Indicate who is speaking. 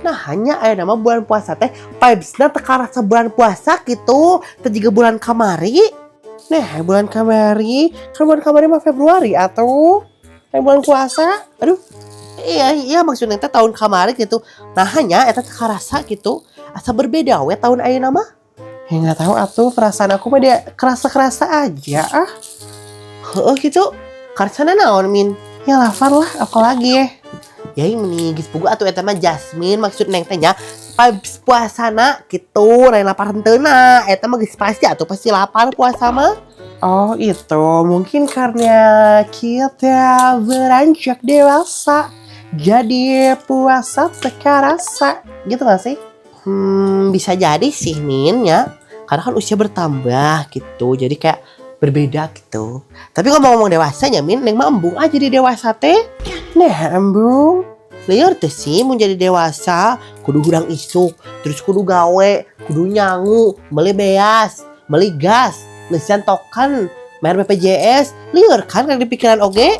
Speaker 1: Nah hanya aya nama bulan puasa teh vibesna teu karasa bulan puasa gitu, teu jiga bulan kamari. Nah bulan kamari, kan bulan kamari mah Februari atuh. Bulan puasa, aduh. Iya maksudnya teh tahun kamari gitu. Nah hanya eta teu karasa gitu. Asa berbeda we tahun ayeuna mah. Ya nggak tahu atuh, perasaan aku mah dia kerasa aja ah. Heeh gitu. Karsana naon min? Ya lafar lah, apalagi ya. Ya ini geus boga atuh eta mah Jasmine maksud neng teh nya vibes puasana gitu, lain lapar henteuna. Eta mah geus pasti atuh pasti lapar puasa mah. Oh itu mungkin karena kita beranjak dewasa jadi puasa sekarasa gitu gak sih? Bisa jadi sih Min ya. Karena kan usia bertambah gitu, jadi kayak berbeda gitu. Tapi ngomong-ngomong dewasanya Min, neng mah embung aja di dewasa teh. Nah embung, liar teh sih mau jadi dewasa, kudu hurang isuk, terus kudu gawe, kudu nyangu, beli beas, beli gas, lesian tokan, bayar BPJS, liar kan yang di pikiran oge.